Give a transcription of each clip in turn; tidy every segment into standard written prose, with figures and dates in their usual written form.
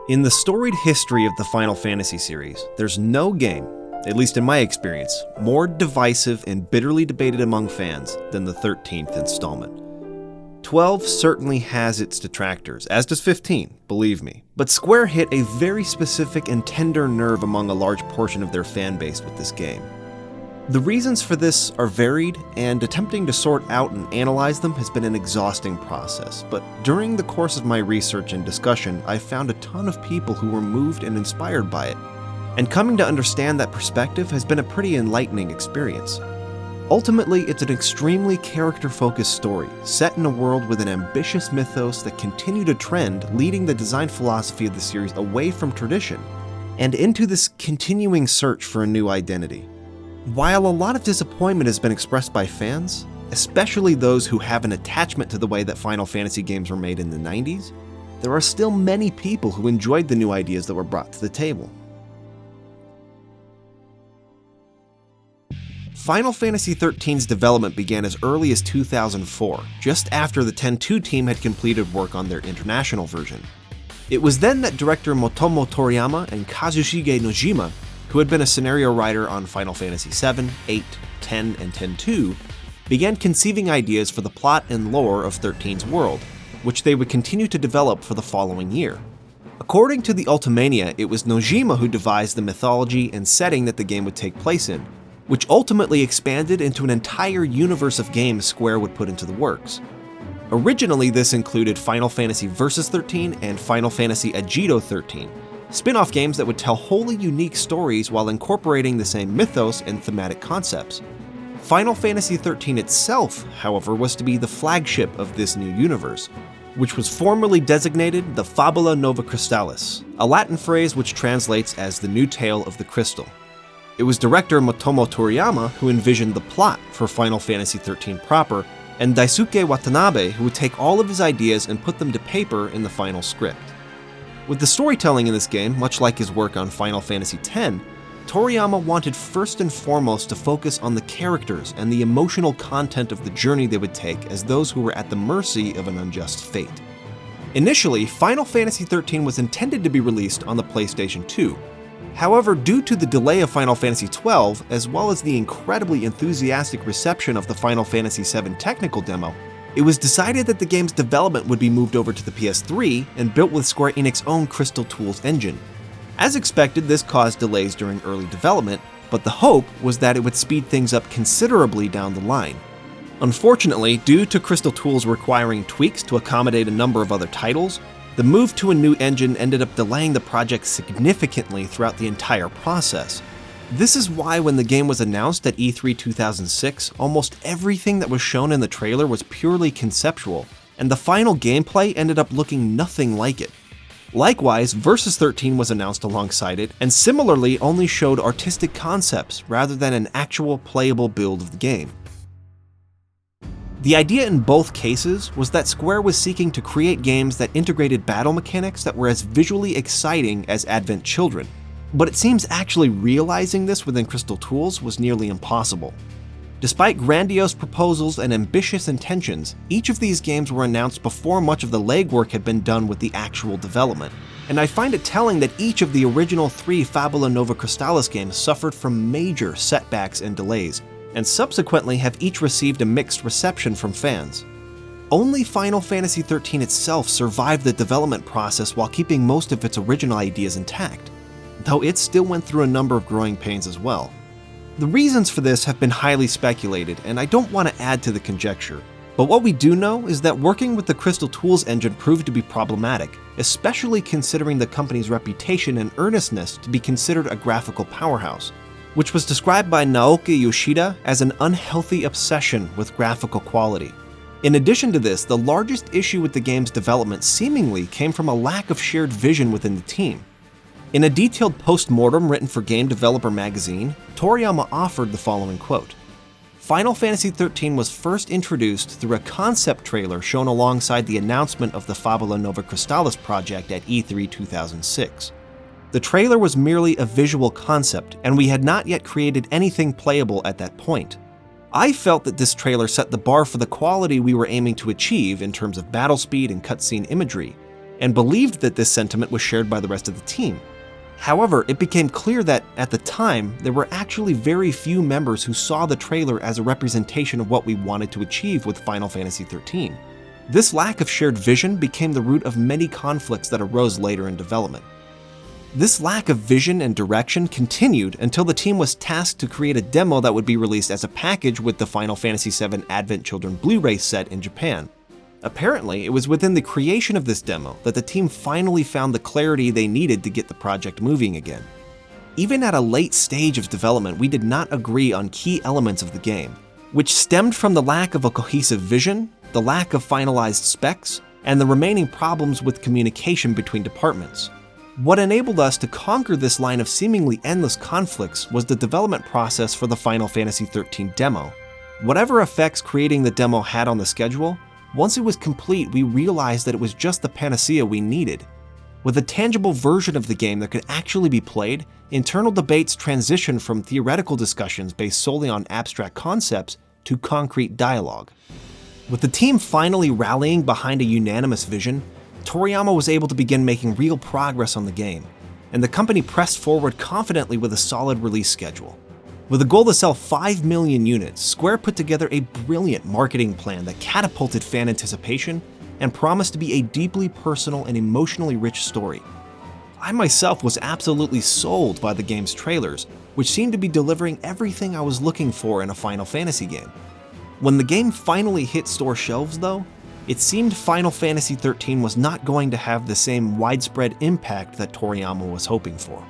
In the storied history of the Final Fantasy series, there's no game, at least in my experience, more divisive and bitterly debated among fans than the 13th installment. 12 certainly has its detractors, as does 15, believe me, but Square hit a very specific and tender nerve among a large portion of their fan base with this game. The reasons for this are varied, and attempting to sort out and analyze them has been an exhausting process, but during the course of my research and discussion, I found a ton of people who were moved and inspired by it, and coming to understand that perspective has been a pretty enlightening experience. Ultimately, it's an extremely character-focused story, set in a world with an ambitious mythos that continued a trend leading the design philosophy of the series away from tradition, and into this continuing search for a new identity. While a lot of disappointment has been expressed by fans, especially those who have an attachment to the way that Final Fantasy games were made in the 90s, there are still many people who enjoyed the new ideas that were brought to the table. Final Fantasy XIII's development began as early as 2004, just after the Ten-2 team had completed work on their international version. It was then that director Motomo Toriyama and Kazushige Nojima, who had been a scenario writer on Final Fantasy VII, VIII, X, and X-2, began conceiving ideas for the plot and lore of XIII's world, which they would continue to develop for the following year. According to the Ultimania, it was Nojima who devised the mythology and setting that the game would take place in, which ultimately expanded into an entire universe of games Square would put into the works. Originally, this included Final Fantasy Versus 13 and Final Fantasy Agito 13, spin-off games that would tell wholly unique stories while incorporating the same mythos and thematic concepts. Final Fantasy XIII itself, however, was to be the flagship of this new universe, which was formerly designated the Fabula Nova Crystallis, a Latin phrase which translates as the new tale of the crystal. It was director Motomo Toriyama who envisioned the plot for Final Fantasy XIII proper, and Daisuke Watanabe who would take all of his ideas and put them to paper in the final script. With the storytelling in this game, much like his work on Final Fantasy X, Toriyama wanted first and foremost to focus on the characters and the emotional content of the journey they would take as those who were at the mercy of an unjust fate. Initially, Final Fantasy XIII was intended to be released on the PlayStation 2. However, due to the delay of Final Fantasy XII, as well as the incredibly enthusiastic reception of the Final Fantasy VII technical demo, it was decided that the game's development would be moved over to the PS3 and built with Square-Enix's own Crystal Tools engine. As expected, this caused delays during early development, but the hope was that it would speed things up considerably down the line. Unfortunately, due to Crystal Tools requiring tweaks to accommodate a number of other titles, the move to a new engine ended up delaying the project significantly throughout the entire process. This is why when the game was announced at E3 2006, almost everything that was shown in the trailer was purely conceptual, and the final gameplay ended up looking nothing like it. Likewise, Versus 13 was announced alongside it, and similarly only showed artistic concepts rather than an actual playable build of the game. The idea in both cases was that Square was seeking to create games that integrated battle mechanics that were as visually exciting as Advent Children, but it seems actually realizing this within Crystal Tools was nearly impossible. Despite grandiose proposals and ambitious intentions, each of these games were announced before much of the legwork had been done with the actual development, and I find it telling that each of the original 3 Fabula Nova Crystallis games suffered from major setbacks and delays, and subsequently have each received a mixed reception from fans. Only Final Fantasy XIII itself survived the development process while keeping most of its original ideas intact, though it still went through a number of growing pains as well. The reasons for this have been highly speculated, and I don't want to add to the conjecture, but what we do know is that working with the Crystal Tools engine proved to be problematic, especially considering the company's reputation and earnestness to be considered a graphical powerhouse, which was described by Naoki Yoshida as an unhealthy obsession with graphical quality. In addition to this, the largest issue with the game's development seemingly came from a lack of shared vision within the team. In a detailed post-mortem written for Game Developer magazine, Toriyama offered the following quote: "Final Fantasy XIII was first introduced through a concept trailer shown alongside the announcement of the Fabula Nova Crystallis project at E3 2006. The trailer was merely a visual concept, and we had not yet created anything playable at that point. I felt that this trailer set the bar for the quality we were aiming to achieve in terms of battle speed and cutscene imagery, and believed that this sentiment was shared by the rest of the team. However, it became clear that, at the time, there were actually very few members who saw the trailer as a representation of what we wanted to achieve with Final Fantasy XIII. This lack of shared vision became the root of many conflicts that arose later in development. This lack of vision and direction continued until the team was tasked to create a demo that would be released as a package with the Final Fantasy VII Advent Children Blu-ray set in Japan. Apparently, it was within the creation of this demo that the team finally found the clarity they needed to get the project moving again. Even at a late stage of development, we did not agree on key elements of the game, which stemmed from the lack of a cohesive vision, the lack of finalized specs, and the remaining problems with communication between departments. What enabled us to conquer this line of seemingly endless conflicts was the development process for the Final Fantasy XIII demo. Whatever effects creating the demo had on the schedule, once it was complete, we realized that it was just the panacea we needed. With a tangible version of the game that could actually be played, internal debates transitioned from theoretical discussions based solely on abstract concepts to concrete dialogue. With the team finally rallying behind a unanimous vision, Toriyama was able to begin making real progress on the game, and the company pressed forward confidently with a solid release schedule. With a goal to sell 5 million units, Square put together a brilliant marketing plan that catapulted fan anticipation and promised to be a deeply personal and emotionally rich story. I myself was absolutely sold by the game's trailers, which seemed to be delivering everything I was looking for in a Final Fantasy game. When the game finally hit store shelves though, it seemed Final Fantasy XIII was not going to have the same widespread impact that Toriyama was hoping for.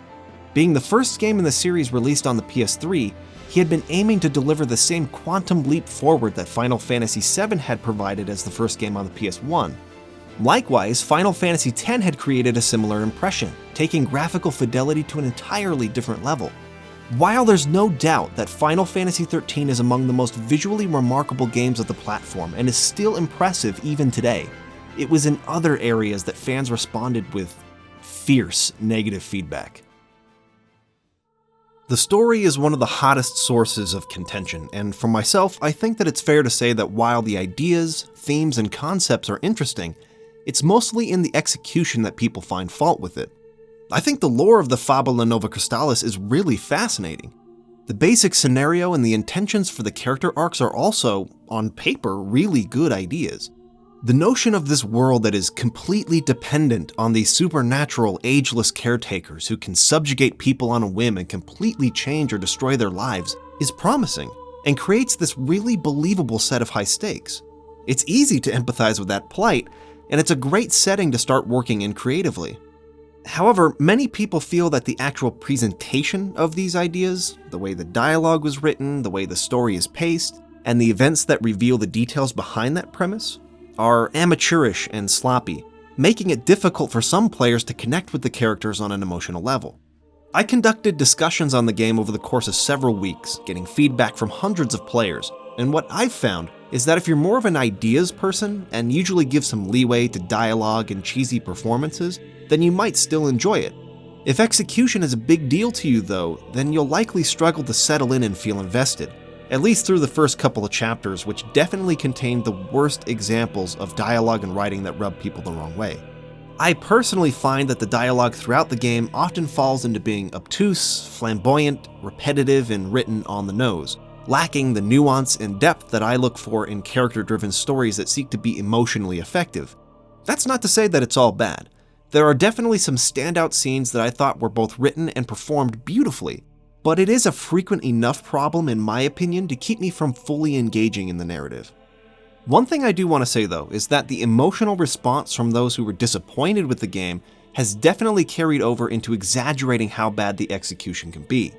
Being the first game in the series released on the PS3, he had been aiming to deliver the same quantum leap forward that Final Fantasy VII had provided as the first game on the PS1. Likewise, Final Fantasy X had created a similar impression, taking graphical fidelity to an entirely different level. While there's no doubt that Final Fantasy XIII is among the most visually remarkable games of the platform and is still impressive even today, it was in other areas that fans responded with fierce negative feedback. The story is one of the hottest sources of contention, and for myself, I think that it's fair to say that while the ideas, themes, and concepts are interesting, it's mostly in the execution that people find fault with it. I think the lore of the Fabula Nova Crystallis is really fascinating. The basic scenario and the intentions for the character arcs are also, on paper, really good ideas. The notion of this world that is completely dependent on these supernatural, ageless caretakers who can subjugate people on a whim and completely change or destroy their lives is promising, and creates this really believable set of high stakes. It's easy to empathize with that plight, and it's a great setting to start working in creatively. However, many people feel that the actual presentation of these ideas, the way the dialogue was written, the way the story is paced, and the events that reveal the details behind that premise, are amateurish and sloppy, making it difficult for some players to connect with the characters on an emotional level. I conducted discussions on the game over the course of several weeks, getting feedback from hundreds of players, and what I've found is that if you're more of an ideas person and usually give some leeway to dialogue and cheesy performances, then you might still enjoy it. If execution is a big deal to you though, then you'll likely struggle to settle in and feel invested, at least through the first couple of chapters, which definitely contained the worst examples of dialogue and writing that rub people the wrong way. I personally find that the dialogue throughout the game often falls into being obtuse, flamboyant, repetitive, and written on the nose, lacking the nuance and depth that I look for in character-driven stories that seek to be emotionally effective. That's not to say that it's all bad. There are definitely some standout scenes that I thought were both written and performed beautifully, but it is a frequent enough problem in my opinion to keep me from fully engaging in the narrative. One thing I do want to say though is that the emotional response from those who were disappointed with the game has definitely carried over into exaggerating how bad the execution can be.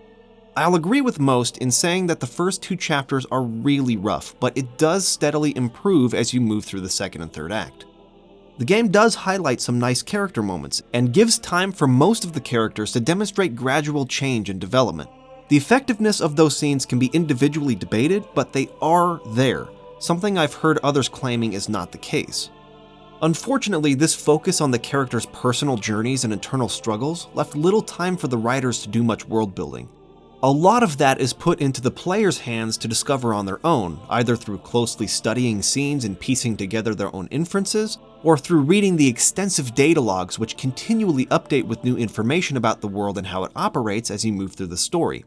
I'll agree with most in saying that the first 2 chapters are really rough, but it does steadily improve as you move through the second and third act. The game does highlight some nice character moments, and gives time for most of the characters to demonstrate gradual change and development. The effectiveness of those scenes can be individually debated, but they are there, something I've heard others claiming is not the case. Unfortunately, this focus on the characters' personal journeys and internal struggles left little time for the writers to do much world building. A lot of that is put into the player's hands to discover on their own, either through closely studying scenes and piecing together their own inferences, or through reading the extensive data logs which continually update with new information about the world and how it operates as you move through the story.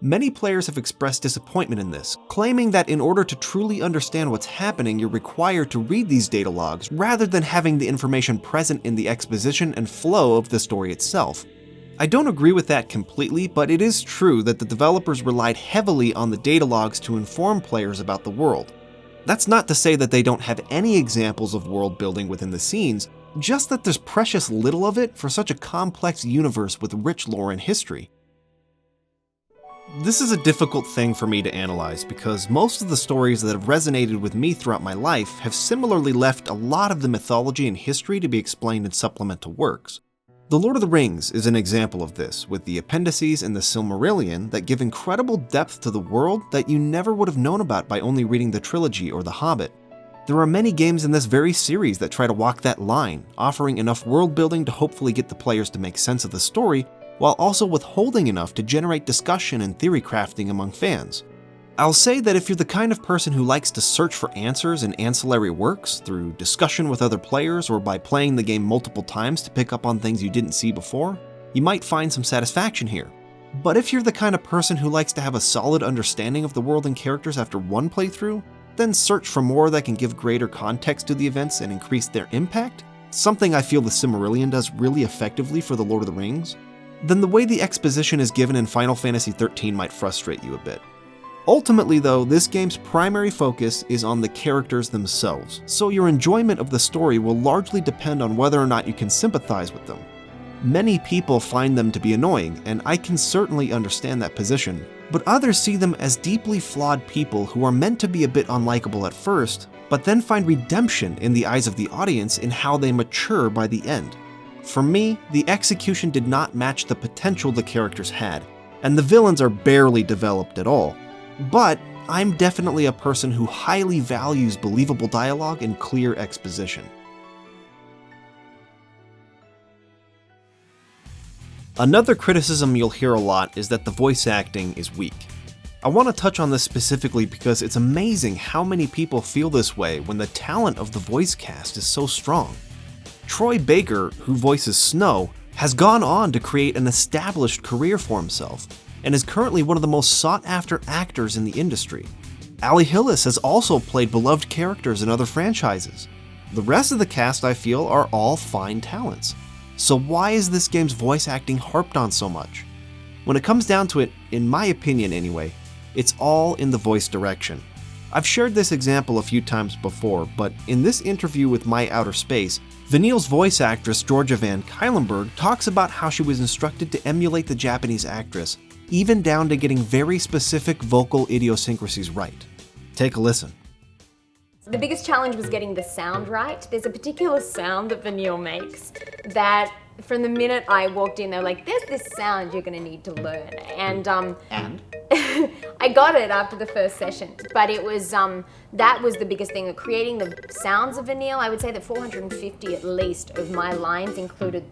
Many players have expressed disappointment in this, claiming that in order to truly understand what's happening, you're required to read these data logs rather than having the information present in the exposition and flow of the story itself. I don't agree with that completely, but it is true that the developers relied heavily on the data logs to inform players about the world. That's not to say that they don't have any examples of world building within the scenes, just that there's precious little of it for such a complex universe with rich lore and history. This is a difficult thing for me to analyze because most of the stories that have resonated with me throughout my life have similarly left a lot of the mythology and history to be explained in supplemental works. The Lord of the Rings is an example of this, with the appendices in the Silmarillion that give incredible depth to the world that you never would have known about by only reading the trilogy or The Hobbit. There are many games in this very series that try to walk that line, offering enough world building to hopefully get the players to make sense of the story, while also withholding enough to generate discussion and theory crafting among fans. I'll say that if you're the kind of person who likes to search for answers in ancillary works through discussion with other players or by playing the game multiple times to pick up on things you didn't see before, you might find some satisfaction here. But if you're the kind of person who likes to have a solid understanding of the world and characters after one playthrough, then search for more that can give greater context to the events and increase their impact, something I feel the Silmarillion does really effectively for the Lord of the Rings, then the way the exposition is given in Final Fantasy XIII might frustrate you a bit. Ultimately though, this game's primary focus is on the characters themselves, so your enjoyment of the story will largely depend on whether or not you can sympathize with them. Many people find them to be annoying, and I can certainly understand that position, but others see them as deeply flawed people who are meant to be a bit unlikable at first, but then find redemption in the eyes of the audience in how they mature by the end. For me, the execution did not match the potential the characters had, and the villains are barely developed at all. But I'm definitely a person who highly values believable dialogue and clear exposition. Another criticism you'll hear a lot is that the voice acting is weak. I want to touch on this specifically because it's amazing how many people feel this way when the talent of the voice cast is so strong. Troy Baker, who voices Snow, has gone on to create an established career for himself, and is currently one of the most sought-after actors in the industry. Ali Hillis has also played beloved characters in other franchises. The rest of the cast, I feel, are all fine talents. So why is this game's voice acting harped on so much? When it comes down to it, in my opinion anyway, it's all in the voice direction. I've shared this example a few times before, but in this interview with My Outer Space, Vanille's voice actress Georgia Van Kylenberg talks about how she was instructed to emulate the Japanese actress, even down to getting very specific vocal idiosyncrasies right. Take a listen. The biggest challenge was getting the sound right. There's a particular sound that Vanille makes that from the minute I walked in, they were like, there's this sound you're gonna need to learn. And I got it after the first session, but it was, that was the biggest thing, creating the sounds of Vanille. I would say that 450 at least of my lines included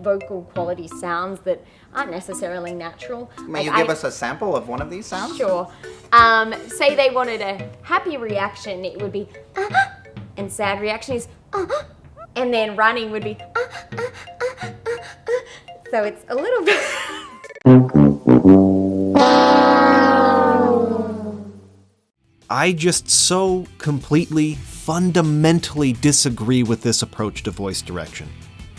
vocal quality sounds that aren't necessarily natural. May you give us a sample of one of these sounds? Sure. Say they wanted a happy reaction, it would be and sad reaction is and then running would be so it's a little bit I just so completely, fundamentally disagree with this approach to voice direction.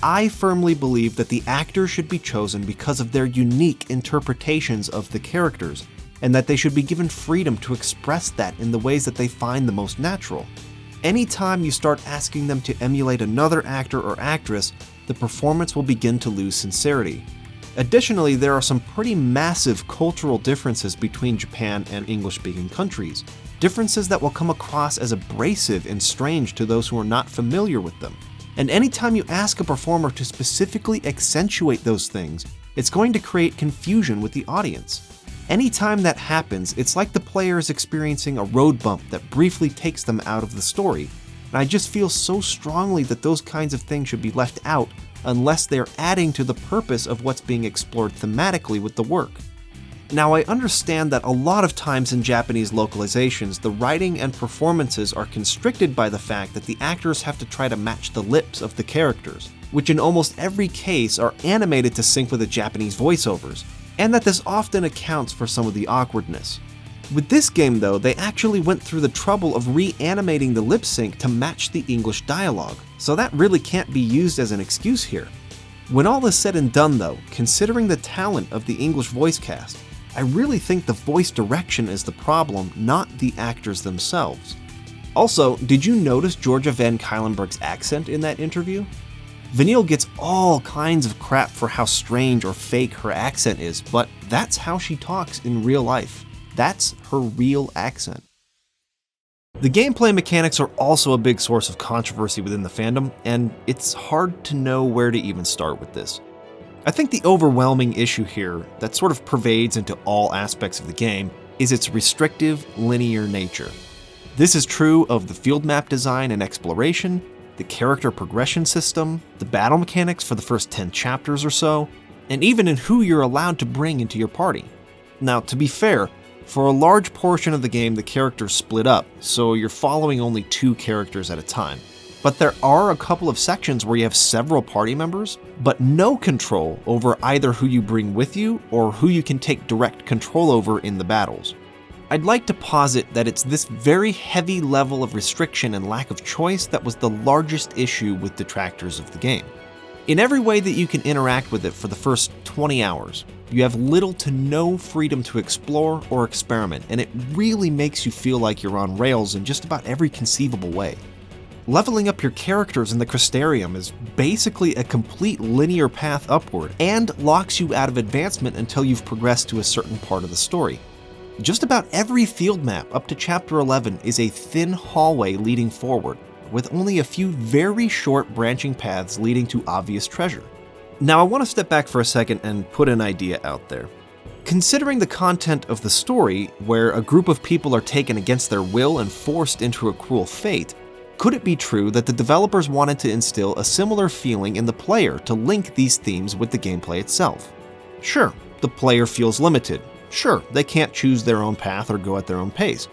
I firmly believe that the actors should be chosen because of their unique interpretations of the characters, and that they should be given freedom to express that in the ways that they find the most natural. Anytime you start asking them to emulate another actor or actress, the performance will begin to lose sincerity. Additionally, there are some pretty massive cultural differences between Japan and English-speaking countries, differences that will come across as abrasive and strange to those who are not familiar with them. And anytime you ask a performer to specifically accentuate those things, it's going to create confusion with the audience. Anytime that happens, it's like the player is experiencing a road bump that briefly takes them out of the story. And I just feel so strongly that those kinds of things should be left out unless they're adding to the purpose of what's being explored thematically with the work. Now, I understand that a lot of times in Japanese localizations, the writing and performances are constricted by the fact that the actors have to try to match the lips of the characters, which in almost every case are animated to sync with the Japanese voiceovers, and that this often accounts for some of the awkwardness. With this game though, they actually went through the trouble of reanimating the lip sync to match the English dialogue, so that really can't be used as an excuse here. When all is said and done though, considering the talent of the English voice cast, I really think the voice direction is the problem, not the actors themselves. Also, did you notice Georgia Van Kylenberg's accent in that interview? Vanille gets all kinds of crap for how strange or fake her accent is, but that's how she talks in real life. That's her real accent. The gameplay mechanics are also a big source of controversy within the fandom, and it's hard to know where to even start with this. I think the overwhelming issue here that sort of pervades into all aspects of the game is its restrictive, linear nature. This is true of the field map design and exploration, the character progression system, the battle mechanics for the first 10 chapters or so, and even in who you're allowed to bring into your party. Now, to be fair, for a large portion of the game the characters split up, so you're following only 2 characters at a time. But there are a couple of sections where you have several party members, but no control over either who you bring with you or who you can take direct control over in the battles. I'd like to posit that it's this very heavy level of restriction and lack of choice that was the largest issue with detractors of the game. In every way that you can interact with it for the first 20 hours, you have little to no freedom to explore or experiment, and it really makes you feel like you're on rails in just about every conceivable way. Leveling up your characters in the Crystarium is basically a complete linear path upward and locks you out of advancement until you've progressed to a certain part of the story. Just about every field map up to Chapter 11 is a thin hallway leading forward, with only a few very short branching paths leading to obvious treasure. Now I want to step back for a second and put an idea out there. Considering the content of the story, where a group of people are taken against their will and forced into a cruel fate, could it be true that the developers wanted to instill a similar feeling in the player to link these themes with the gameplay itself? Sure, the player feels limited. Sure, they can't choose their own path or go at their own pace.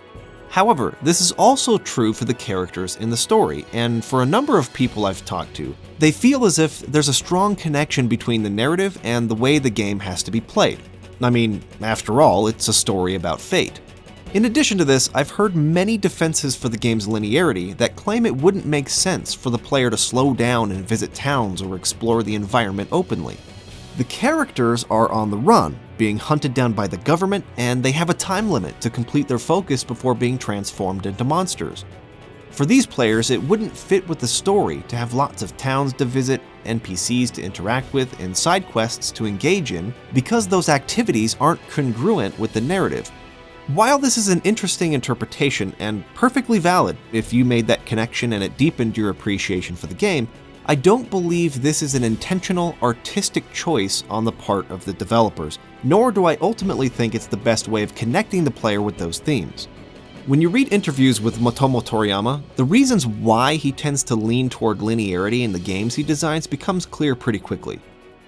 However, this is also true for the characters in the story, and for a number of people I've talked to, they feel as if there's a strong connection between the narrative and the way the game has to be played. I mean, after all, it's a story about fate. In addition to this, I've heard many defenses for the game's linearity that claim it wouldn't make sense for the player to slow down and visit towns or explore the environment openly. The characters are on the run, being hunted down by the government, and they have a time limit to complete their focus before being transformed into monsters. For these players, it wouldn't fit with the story to have lots of towns to visit, NPCs to interact with, and side quests to engage in, because those activities aren't congruent with the narrative. While this is an interesting interpretation and perfectly valid if you made that connection and it deepened your appreciation for the game, I don't believe this is an intentional, artistic choice on the part of the developers, nor do I ultimately think it's the best way of connecting the player with those themes. When you read interviews with Motomo Toriyama, the reasons why he tends to lean toward linearity in the games he designs becomes clear pretty quickly.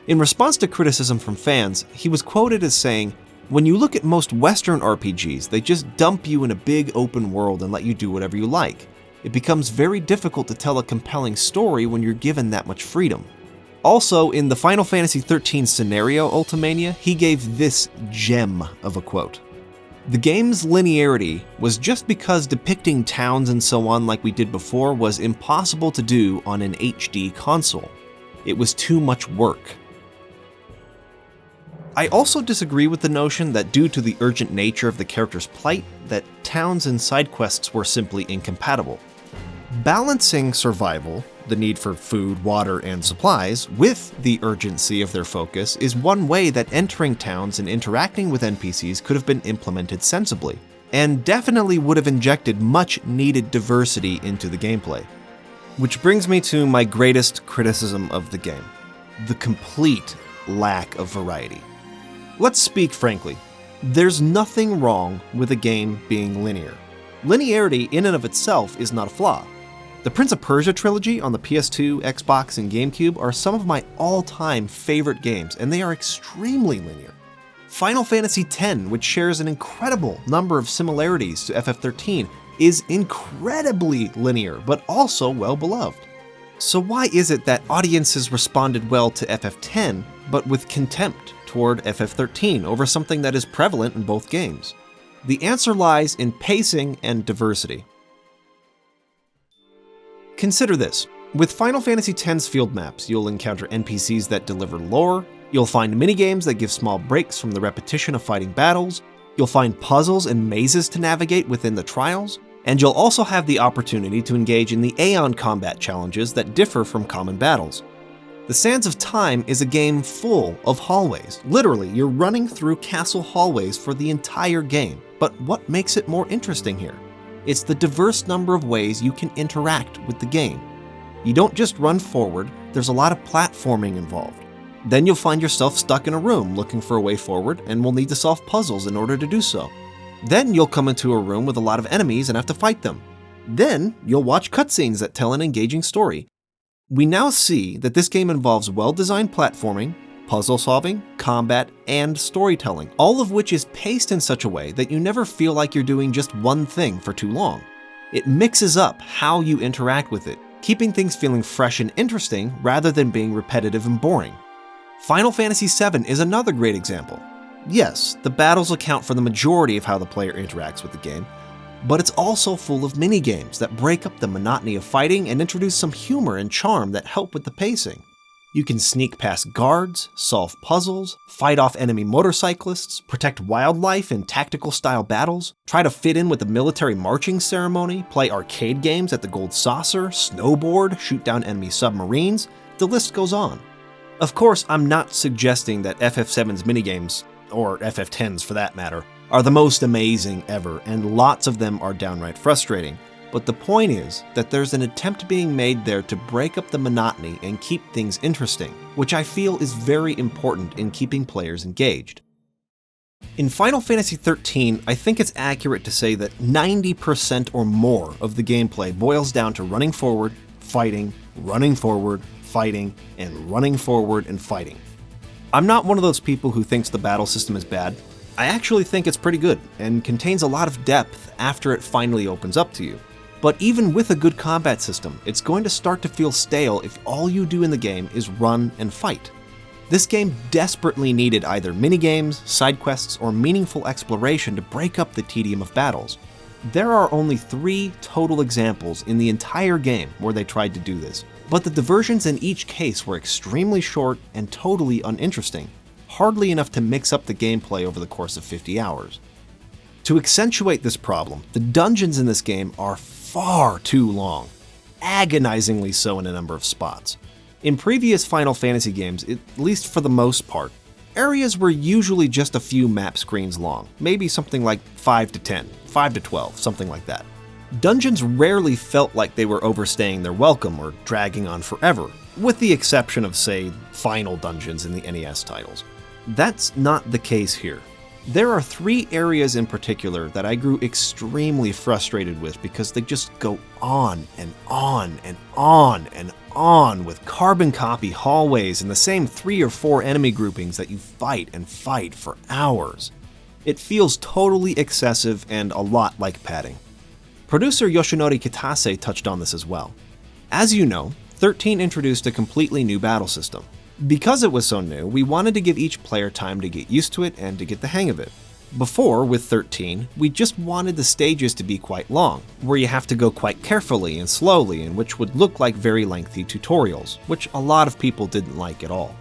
In response to criticism from fans, he was quoted as saying, "When you look at most Western RPGs, they just dump you in a big open world and let you do whatever you like. It becomes very difficult to tell a compelling story when you're given that much freedom." Also, in the Final Fantasy XIII scenario Ultimania, he gave this gem of a quote. "The game's linearity was just because depicting towns and so on like we did before was impossible to do on an HD console. It was too much work." I also disagree with the notion that due to the urgent nature of the character's plight, that towns and side quests were simply incompatible. Balancing survival, the need for food, water, and supplies, with the urgency of their focus is one way that entering towns and interacting with NPCs could have been implemented sensibly, and definitely would have injected much needed diversity into the gameplay. Which brings me to my greatest criticism of the game: the complete lack of variety. Let's speak frankly. There's nothing wrong with a game being linear. Linearity in and of itself is not a flaw. The Prince of Persia trilogy on the PS2, Xbox, and GameCube are some of my all-time favorite games, and they are extremely linear. Final Fantasy X, which shares an incredible number of similarities to FF13, is incredibly linear, but also well beloved. So why is it that audiences responded well to FF10, but with contempt toward FF13 over something that is prevalent in both games? The answer lies in pacing and diversity. Consider this. With Final Fantasy X's field maps, you'll encounter NPCs that deliver lore, you'll find minigames that give small breaks from the repetition of fighting battles, you'll find puzzles and mazes to navigate within the trials, and you'll also have the opportunity to engage in the Aeon combat challenges that differ from common battles. The Sands of Time is a game full of hallways. Literally, you're running through castle hallways for the entire game. But what makes it more interesting here? It's the diverse number of ways you can interact with the game. You don't just run forward, there's a lot of platforming involved. Then you'll find yourself stuck in a room looking for a way forward and will need to solve puzzles in order to do so. Then you'll come into a room with a lot of enemies and have to fight them. Then you'll watch cutscenes that tell an engaging story. We now see that this game involves well-designed platforming, puzzle solving, combat, and storytelling, all of which is paced in such a way that you never feel like you're doing just one thing for too long. It mixes up how you interact with it, keeping things feeling fresh and interesting rather than being repetitive and boring. Final Fantasy VII is another great example. Yes, the battles account for the majority of how the player interacts with the game, but it's also full of mini-games that break up the monotony of fighting and introduce some humor and charm that help with the pacing. You can sneak past guards, solve puzzles, fight off enemy motorcyclists, protect wildlife in tactical-style battles, try to fit in with the military marching ceremony, play arcade games at the Gold Saucer, snowboard, shoot down enemy submarines, the list goes on. Of course, I'm not suggesting that FF7's minigames, or FF10's for that matter, are the most amazing ever, and lots of them are downright frustrating. But the point is that there's an attempt being made there to break up the monotony and keep things interesting, which I feel is very important in keeping players engaged. In Final Fantasy XIII, I think it's accurate to say that 90% or more of the gameplay boils down to running forward, fighting, and running forward and fighting. I'm not one of those people who thinks the battle system is bad. I actually think it's pretty good and contains a lot of depth after it finally opens up to you. But even with a good combat system, it's going to start to feel stale if all you do in the game is run and fight. This game desperately needed either minigames, side quests, or meaningful exploration to break up the tedium of battles. There are only 3 total examples in the entire game where they tried to do this, but the diversions in each case were extremely short and totally uninteresting, hardly enough to mix up the gameplay over the course of 50 hours. To accentuate this problem, the dungeons in this game are far too long, agonizingly so in a number of spots. In previous Final Fantasy games, at least for the most part, areas were usually just a few map screens long, maybe something like 5 to 10, 5 to 12, something like that. Dungeons rarely felt like they were overstaying their welcome or dragging on forever, with the exception of, say, final dungeons in the NES titles. That's not the case here. There are 3 areas in particular that I grew extremely frustrated with because they just go on and on and on and on with carbon copy hallways and the same 3 or 4 enemy groupings that you fight and fight for hours. It feels totally excessive and a lot like padding. Producer Yoshinori Kitase touched on this as well. As you know, 13 introduced a completely new battle system. Because it was so new, we wanted to give each player time to get used to it and to get the hang of it. Before, with 13, we just wanted the stages to be quite long, where you have to go quite carefully and slowly, and which would look like very lengthy tutorials, which a lot of people didn't like at all.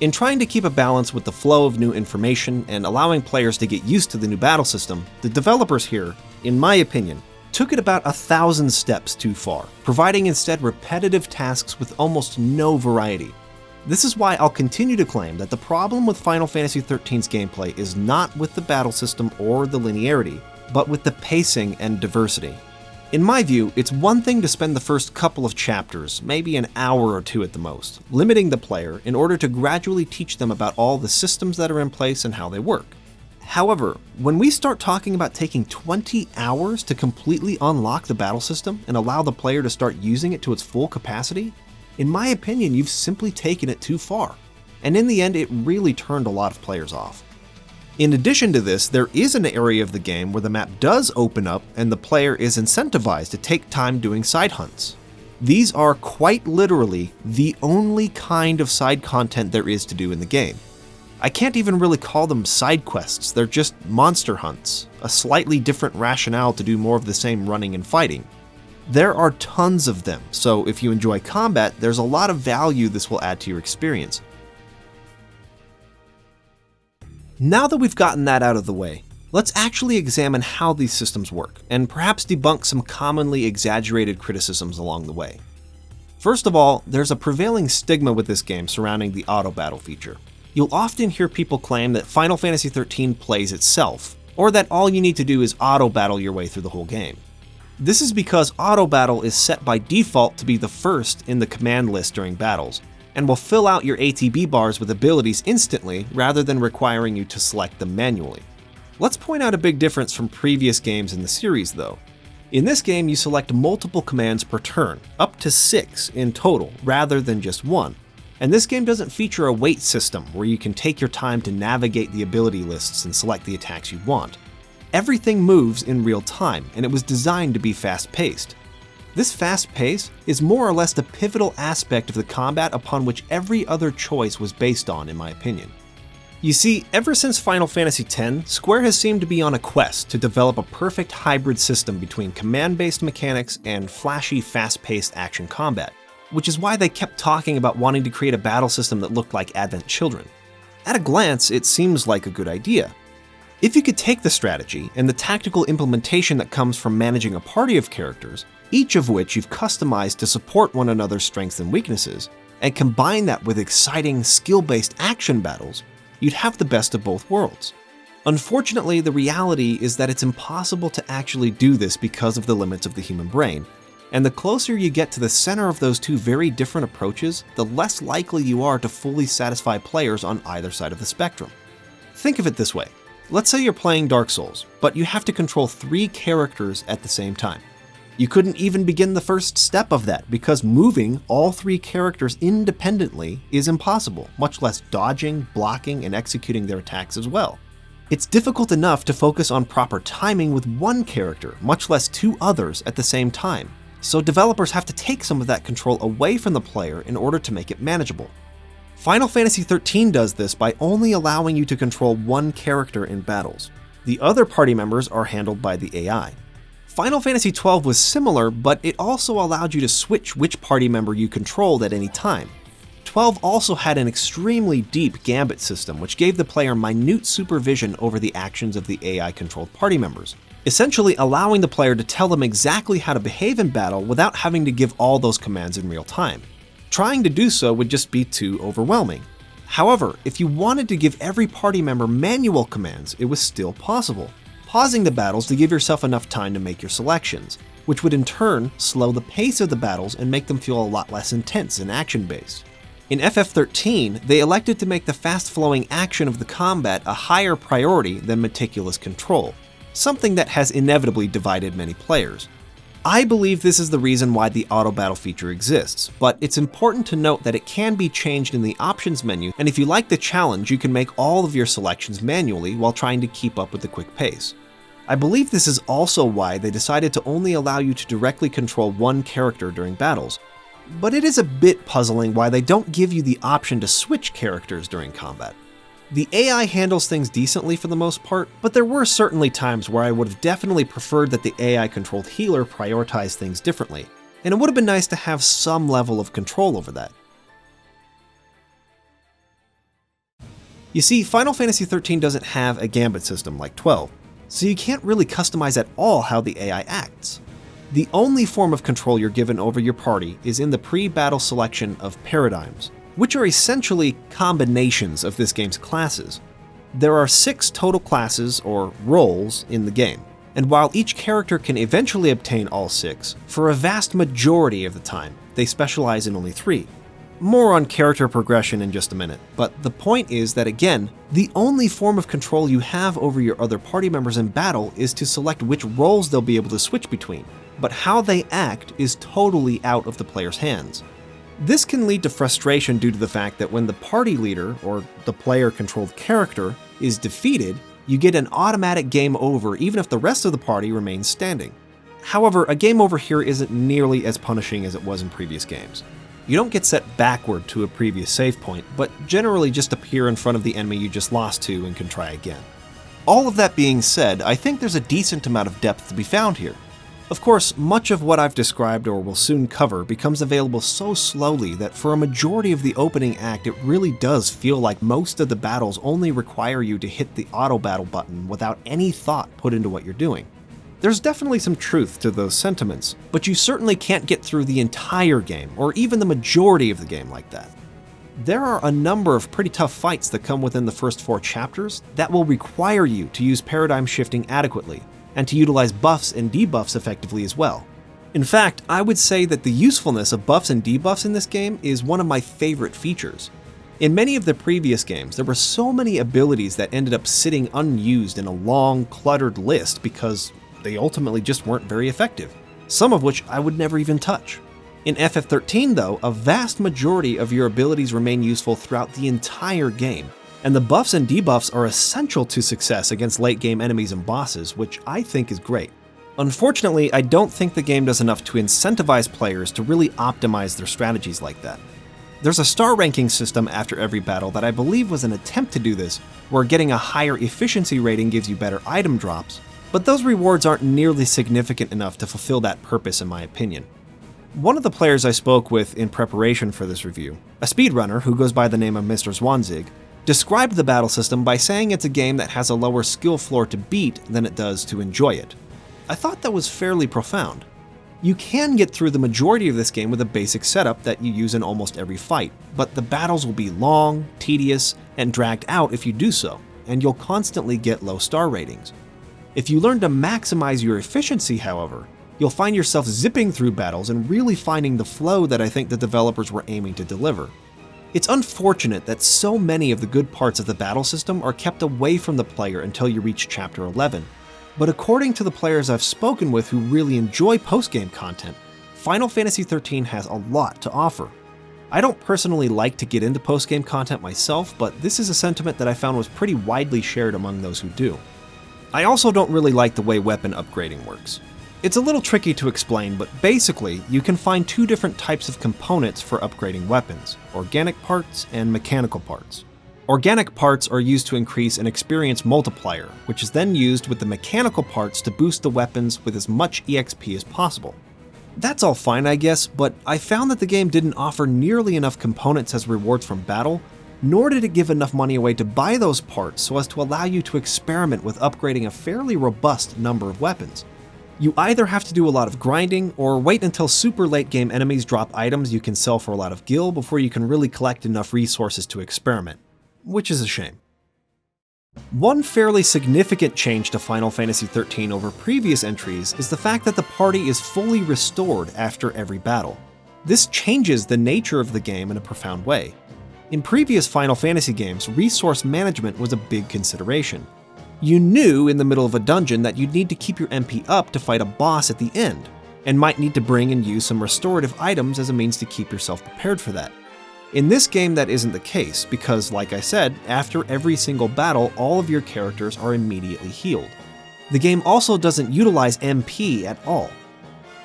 In trying to keep a balance with the flow of new information and allowing players to get used to the new battle system, the developers here, in my opinion, took it about 1,000 steps too far, providing instead repetitive tasks with almost no variety. This is why I'll continue to claim that the problem with Final Fantasy XIII's gameplay is not with the battle system or the linearity, but with the pacing and diversity. In my view, it's one thing to spend the first couple of chapters, maybe an hour or 2 at the most, limiting the player in order to gradually teach them about all the systems that are in place and how they work. However, when we start talking about taking 20 hours to completely unlock the battle system and allow the player to start using it to its full capacity, in my opinion, you've simply taken it too far. And in the end, it really turned a lot of players off. In addition to this, there is an area of the game where the map does open up and the player is incentivized to take time doing side hunts. These are quite literally the only kind of side content there is to do in the game. I can't even really call them side quests, they're just monster hunts, a slightly different rationale to do more of the same running and fighting. There are tons of them, so if you enjoy combat, there's a lot of value this will add to your experience. Now that we've gotten that out of the way, let's actually examine how these systems work, and perhaps debunk some commonly exaggerated criticisms along the way. First of all, there's a prevailing stigma with this game surrounding the auto battle feature. You'll often hear people claim that Final Fantasy XIII plays itself, or that all you need to do is auto battle your way through the whole game. This is because auto battle is set by default to be the first in the command list during battles, and will fill out your ATB bars with abilities instantly rather than requiring you to select them manually. Let's point out a big difference from previous games in the series though. In this game you select multiple commands per turn, up to 6 in total rather than just 1. And this game doesn't feature a wait system where you can take your time to navigate the ability lists and select the attacks you want. Everything moves in real time, and it was designed to be fast-paced. This fast pace is more or less the pivotal aspect of the combat upon which every other choice was based on, in my opinion. You see, ever since Final Fantasy X, Square has seemed to be on a quest to develop a perfect hybrid system between command-based mechanics and flashy, fast-paced action combat, which is why they kept talking about wanting to create a battle system that looked like Advent Children. At a glance, it seems like a good idea. If you could take the strategy and the tactical implementation that comes from managing a party of characters, each of which you've customized to support one another's strengths and weaknesses, and combine that with exciting, skill-based action battles, you'd have the best of both worlds. Unfortunately, the reality is that it's impossible to actually do this because of the limits of the human brain, and the closer you get to the center of those two very different approaches, the less likely you are to fully satisfy players on either side of the spectrum. Think of it this way. Let's say you're playing Dark Souls, but you have to control 3 characters at the same time. You couldn't even begin the first step of that because moving all 3 characters independently is impossible, much less dodging, blocking, and executing their attacks as well. It's difficult enough to focus on proper timing with one character, much less 2 others at the same time, so developers have to take some of that control away from the player in order to make it manageable. Final Fantasy XIII does this by only allowing you to control one character in battles. The other party members are handled by the AI. Final Fantasy XII was similar, but it also allowed you to switch which party member you controlled at any time. 12 also had an extremely deep gambit system, which gave the player minute supervision over the actions of the AI-controlled party members, essentially allowing the player to tell them exactly how to behave in battle without having to give all those commands in real time. Trying to do so would just be too overwhelming. However, if you wanted to give every party member manual commands, it was still possible, pausing the battles to give yourself enough time to make your selections, which would in turn slow the pace of the battles and make them feel a lot less intense and action-based. In FF13, they elected to make the fast-flowing action of the combat a higher priority than meticulous control, something that has inevitably divided many players. I believe this is the reason why the auto battle feature exists, but it's important to note that it can be changed in the options menu, and if you like the challenge, you can make all of your selections manually while trying to keep up with the quick pace. I believe this is also why they decided to only allow you to directly control one character during battles, but it is a bit puzzling why they don't give you the option to switch characters during combat. The AI handles things decently for the most part, but there were certainly times where I would have definitely preferred that the AI-controlled healer prioritize things differently, and it would have been nice to have some level of control over that. You see, Final Fantasy XIII doesn't have a gambit system like 12, so you can't really customize at all how the AI acts. The only form of control you're given over your party is in the pre-battle selection of paradigms, which are essentially combinations of this game's classes. There are 6 total classes, or roles, in the game, and while each character can eventually obtain all 6, for a vast majority of the time, they specialize in only 3. More on character progression in just a minute, but the point is that again, the only form of control you have over your other party members in battle is to select which roles they'll be able to switch between, but how they act is totally out of the player's hands. This can lead to frustration due to the fact that when the party leader, or the player-controlled character, is defeated, you get an automatic game over even if the rest of the party remains standing. However, a game over here isn't nearly as punishing as it was in previous games. You don't get set backward to a previous save point, but generally just appear in front of the enemy you just lost to and can try again. All of that being said, I think there's a decent amount of depth to be found here. Of course, much of what I've described or will soon cover becomes available so slowly that for a majority of the opening act it really does feel like most of the battles only require you to hit the auto battle button without any thought put into what you're doing. There's definitely some truth to those sentiments, but you certainly can't get through the entire game, or even the majority of the game like that. There are a number of pretty tough fights that come within the first 4 chapters that will require you to use paradigm shifting adequately, and to utilize buffs and debuffs effectively as well. In fact, I would say that the usefulness of buffs and debuffs in this game is one of my favorite features. In many of the previous games, there were so many abilities that ended up sitting unused in a long, cluttered list because they ultimately just weren't very effective, some of which I would never even touch. In FF13 though, a vast majority of your abilities remain useful throughout the entire game, and the buffs and debuffs are essential to success against late game enemies and bosses, which I think is great. Unfortunately, I don't think the game does enough to incentivize players to really optimize their strategies like that. There's a star ranking system after every battle that I believe was an attempt to do this, where getting a higher efficiency rating gives you better item drops, but those rewards aren't nearly significant enough to fulfill that purpose in my opinion. One of the players I spoke with in preparation for this review, a speedrunner who goes by the name of Mr. Zwanzig, described the battle system by saying it's a game that has a lower skill floor to beat than it does to enjoy it. I thought that was fairly profound. You can get through the majority of this game with a basic setup that you use in almost every fight, but the battles will be long, tedious, and dragged out if you do so, and you'll constantly get low star ratings. If you learn to maximize your efficiency, however, you'll find yourself zipping through battles and really finding the flow that I think the developers were aiming to deliver. It's unfortunate that so many of the good parts of the battle system are kept away from the player until you reach Chapter 11, but according to the players I've spoken with who really enjoy post-game content, Final Fantasy XIII has a lot to offer. I don't personally like to get into post-game content myself, but this is a sentiment that I found was pretty widely shared among those who do. I also don't really like the way weapon upgrading works. It's a little tricky to explain, but basically, you can find 2 different types of components for upgrading weapons: organic parts and mechanical parts. Organic parts are used to increase an experience multiplier, which is then used with the mechanical parts to boost the weapons with as much EXP as possible. That's all fine, I guess, but I found that the game didn't offer nearly enough components as rewards from battle, nor did it give enough money away to buy those parts so as to allow you to experiment with upgrading a fairly robust number of weapons. You either have to do a lot of grinding, or wait until super late game enemies drop items you can sell for a lot of gil before you can really collect enough resources to experiment, which is a shame. One fairly significant change to Final Fantasy XIII over previous entries is the fact that the party is fully restored after every battle. This changes the nature of the game in a profound way. In previous Final Fantasy games, resource management was a big consideration. You knew in the middle of a dungeon that you'd need to keep your MP up to fight a boss at the end, and might need to bring and use some restorative items as a means to keep yourself prepared for that. In this game that isn't the case, because like I said, after every single battle all of your characters are immediately healed. The game also doesn't utilize MP at all.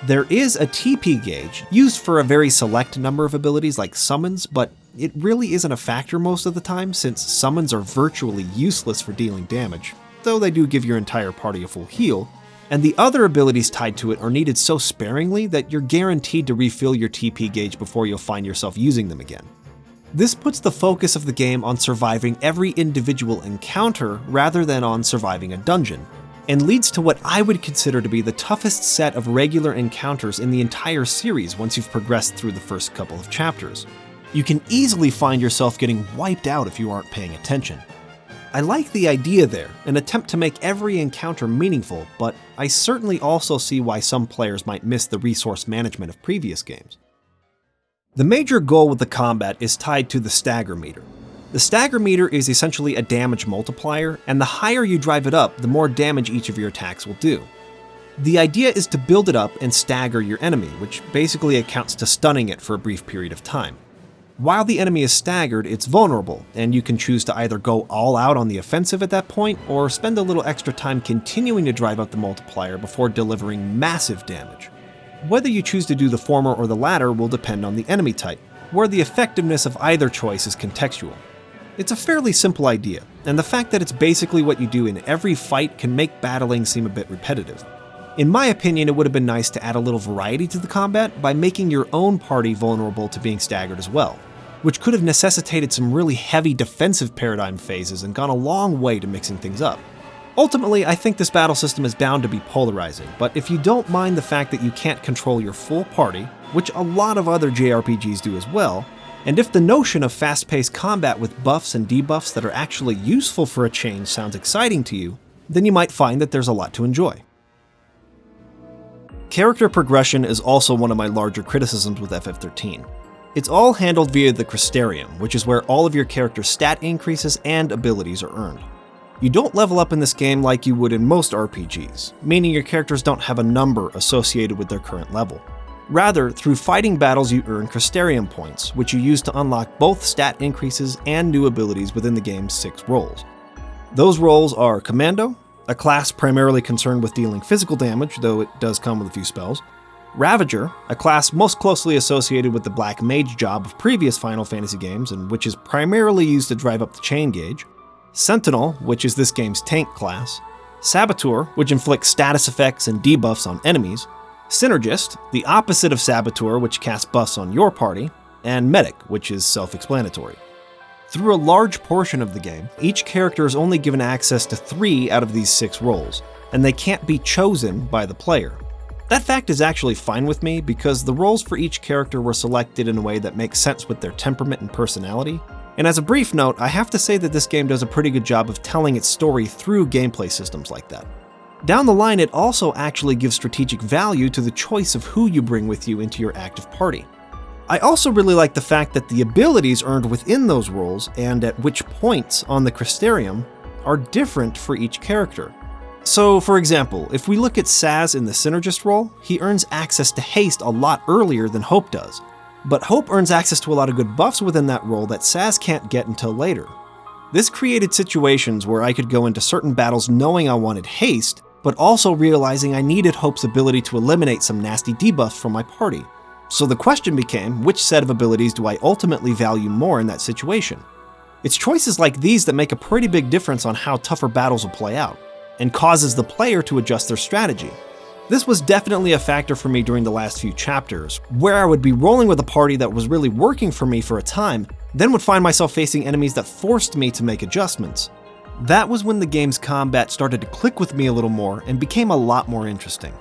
There is a TP gauge, used for a very select number of abilities like summons, but it really isn't a factor most of the time since summons are virtually useless for dealing damage, though they do give your entire party a full heal, and the other abilities tied to it are needed so sparingly that you're guaranteed to refill your TP gauge before you'll find yourself using them again. This puts the focus of the game on surviving every individual encounter rather than on surviving a dungeon, and leads to what I would consider to be the toughest set of regular encounters in the entire series once you've progressed through the first couple of chapters. You can easily find yourself getting wiped out if you aren't paying attention. I like the idea there, an attempt to make every encounter meaningful, but I certainly also see why some players might miss the resource management of previous games. The major goal with the combat is tied to the stagger meter. The stagger meter is essentially a damage multiplier, and the higher you drive it up, the more damage each of your attacks will do. The idea is to build it up and stagger your enemy, which basically accounts to stunning it for a brief period of time. While the enemy is staggered, it's vulnerable, and you can choose to either go all out on the offensive at that point, or spend a little extra time continuing to drive up the multiplier before delivering massive damage. Whether you choose to do the former or the latter will depend on the enemy type, where the effectiveness of either choice is contextual. It's a fairly simple idea, and the fact that it's basically what you do in every fight can make battling seem a bit repetitive. In my opinion, it would have been nice to add a little variety to the combat by making your own party vulnerable to being staggered as well, which could have necessitated some really heavy defensive paradigm phases and gone a long way to mixing things up. Ultimately, I think this battle system is bound to be polarizing, but if you don't mind the fact that you can't control your full party, which a lot of other JRPGs do as well, and if the notion of fast-paced combat with buffs and debuffs that are actually useful for a change sounds exciting to you, then you might find that there's a lot to enjoy. Character progression is also one of my larger criticisms with FF13. It's all handled via the Crystarium, which is where all of your character's stat increases and abilities are earned. You don't level up in this game like you would in most RPGs, meaning your characters don't have a number associated with their current level. Rather, through fighting battles you earn Crystarium points, which you use to unlock both stat increases and new abilities within the game's 6 roles. Those roles are Commando, a class primarily concerned with dealing physical damage, though it does come with a few spells. Ravager, a class most closely associated with the Black Mage job of previous Final Fantasy games and which is primarily used to drive up the chain gauge. Sentinel, which is this game's tank class. Saboteur, which inflicts status effects and debuffs on enemies. Synergist, the opposite of Saboteur, which casts buffs on your party. And Medic, which is self-explanatory. Through a large portion of the game, each character is only given access to 3 out of these 6 roles, and they can't be chosen by the player. That fact is actually fine with me because the roles for each character were selected in a way that makes sense with their temperament and personality. And as a brief note, I have to say that this game does a pretty good job of telling its story through gameplay systems like that. Down the line, it also actually gives strategic value to the choice of who you bring with you into your active party. I also really like the fact that the abilities earned within those roles and at which points on the Crystarium are different for each character. So, for example, if we look at Saz in the Synergist role, he earns access to haste a lot earlier than Hope does. But Hope earns access to a lot of good buffs within that role that Saz can't get until later. This created situations where I could go into certain battles knowing I wanted haste, but also realizing I needed Hope's ability to eliminate some nasty debuffs from my party. So the question became, which set of abilities do I ultimately value more in that situation? It's choices like these that make a pretty big difference on how tougher battles will play out, and causes the player to adjust their strategy. This was definitely a factor for me during the last few chapters, where I would be rolling with a party that was really working for me for a time, then would find myself facing enemies that forced me to make adjustments. That was when the game's combat started to click with me a little more and became a lot more interesting.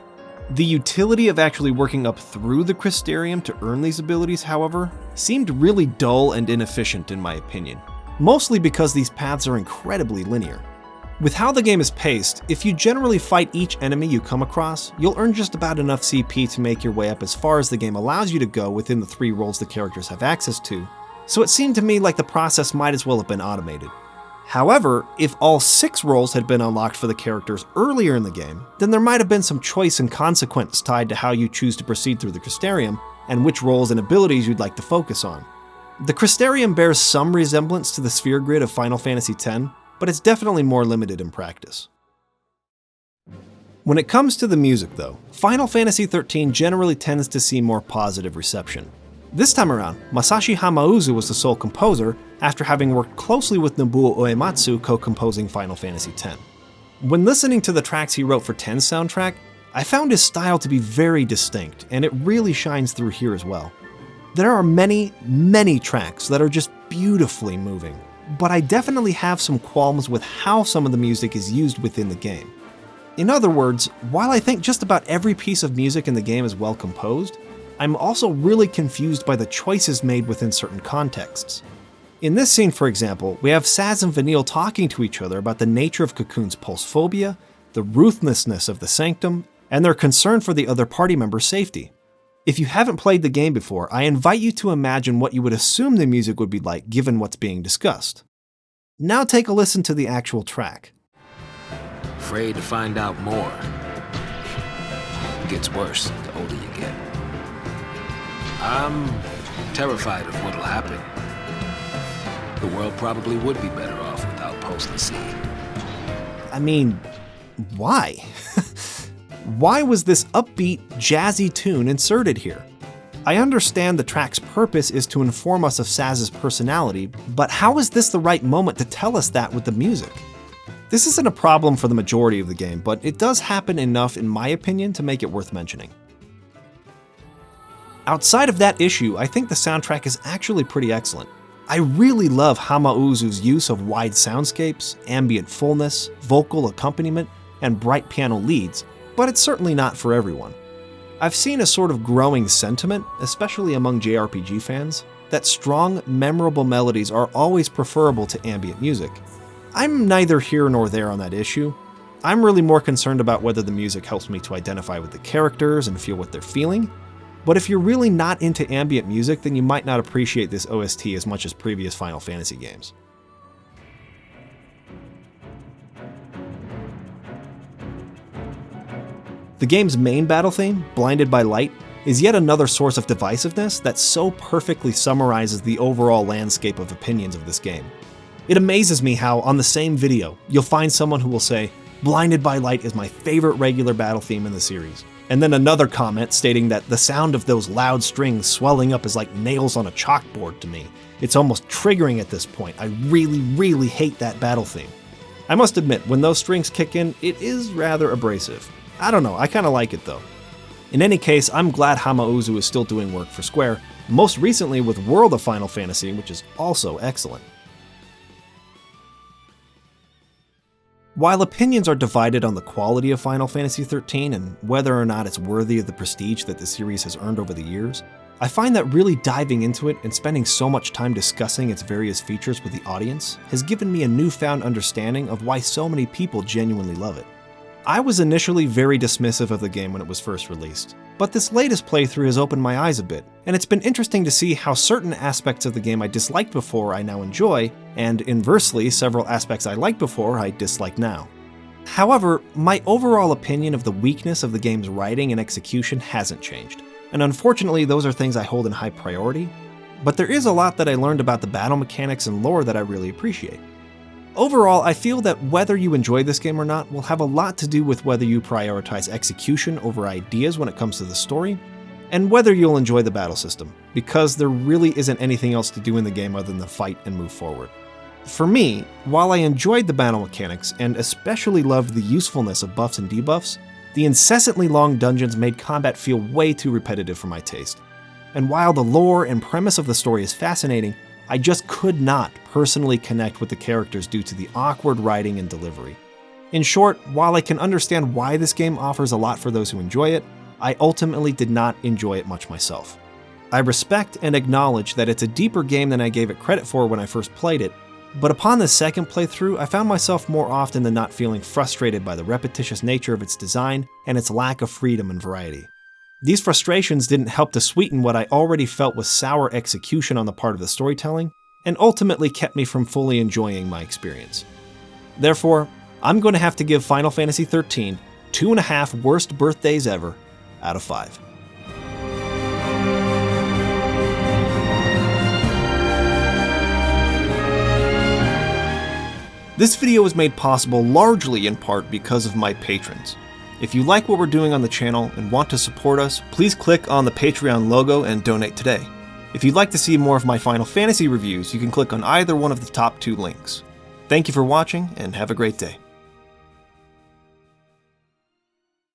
The utility of actually working up through the Crystarium to earn these abilities, however, seemed really dull and inefficient in my opinion, mostly because these paths are incredibly linear. With how the game is paced, if you generally fight each enemy you come across, you'll earn just about enough CP to make your way up as far as the game allows you to go within the 3 roles the characters have access to, so it seemed to me like the process might as well have been automated. However, if all 6 roles had been unlocked for the characters earlier in the game, then there might have been some choice and consequence tied to how you choose to proceed through the Crystarium and which roles and abilities you'd like to focus on. The Crystarium bears some resemblance to the sphere grid of Final Fantasy X, but it's definitely more limited in practice. When it comes to the music though, Final Fantasy XIII generally tends to see more positive reception. This time around, Masashi Hamauzu was the sole composer after having worked closely with Nobuo Uematsu co-composing Final Fantasy X. When listening to the tracks he wrote for X's soundtrack, I found his style to be very distinct, and it really shines through here as well. There are many, many tracks that are just beautifully moving, but I definitely have some qualms with how some of the music is used within the game. In other words, while I think just about every piece of music in the game is well composed, I'm also really confused by the choices made within certain contexts. In this scene, for example, we have Saz and Vanille talking to each other about the nature of Cocoon's pulse phobia, the ruthlessness of the Sanctum, and their concern for the other party members' safety. If you haven't played the game before, I invite you to imagine what you would assume the music would be like given what's being discussed. Now take a listen to the actual track. Afraid to find out more. gets worse the older you get. I'm terrified of what'll happen. The world probably would be better off without Postal C. I mean, why? Why was this upbeat, jazzy tune inserted here? I understand the track's purpose is to inform us of Saz's personality, but how is this the right moment to tell us that with the music? This isn't a problem for the majority of the game, but it does happen enough in my opinion to make it worth mentioning. Outside of that issue, I think the soundtrack is actually pretty excellent. I really love Hamauzu's use of wide soundscapes, ambient fullness, vocal accompaniment, and bright piano leads, but it's certainly not for everyone. I've seen a sort of growing sentiment, especially among JRPG fans, that strong, memorable melodies are always preferable to ambient music. I'm neither here nor there on that issue. I'm really more concerned about whether the music helps me to identify with the characters and feel what they're feeling. But if you're really not into ambient music, then you might not appreciate this OST as much as previous Final Fantasy games. The game's main battle theme, Blinded by Light, is yet another source of divisiveness that so perfectly summarizes the overall landscape of opinions of this game. It amazes me how, on the same video, you'll find someone who will say, "Blinded by Light is my favorite regular battle theme in the series," and then another comment stating that the sound of those loud strings swelling up is like nails on a chalkboard to me. It's almost triggering at this point. I really hate that battle theme. I must admit, when those strings kick in, it is rather abrasive. I don't know, I kinda like it though. In any case, I'm glad Hamauzu is still doing work for Square, most recently with World of Final Fantasy, which is also excellent. While opinions are divided on the quality of Final Fantasy XIII and whether or not it's worthy of the prestige that the series has earned over the years, I find that really diving into it and spending so much time discussing its various features with the audience has given me a newfound understanding of why so many people genuinely love it. I was initially very dismissive of the game when it was first released, but this latest playthrough has opened my eyes a bit, and it's been interesting to see how certain aspects of the game I disliked before I now enjoy, and inversely, several aspects I liked before I dislike now. However, my overall opinion of the weakness of the game's writing and execution hasn't changed, and unfortunately those are things I hold in high priority, but there is a lot that I learned about the battle mechanics and lore that I really appreciate. Overall, I feel that whether you enjoy this game or not will have a lot to do with whether you prioritize execution over ideas when it comes to the story, and whether you'll enjoy the battle system, because there really isn't anything else to do in the game other than fight and move forward. For me, while I enjoyed the battle mechanics and especially loved the usefulness of buffs and debuffs, the incessantly long dungeons made combat feel way too repetitive for my taste. And while the lore and premise of the story is fascinating, I just could not personally connect with the characters due to the awkward writing and delivery. In short, while I can understand why this game offers a lot for those who enjoy it, I ultimately did not enjoy it much myself. I respect and acknowledge that it's a deeper game than I gave it credit for when I first played it, but upon the second playthrough, I found myself more often than not feeling frustrated by the repetitious nature of its design and its lack of freedom and variety. These frustrations didn't help to sweeten what I already felt was sour execution on the part of the storytelling, and ultimately kept me from fully enjoying my experience. Therefore, I'm going to have to give Final Fantasy XIII 2.5 worst birthdays ever out of 5. This video was made possible largely in part because of my patrons. If you like what we're doing on the channel and want to support us, please click on the Patreon logo and donate today. If you'd like to see more of my Final Fantasy reviews, you can click on either one of the top 2 links. Thank you for watching, and have a great day.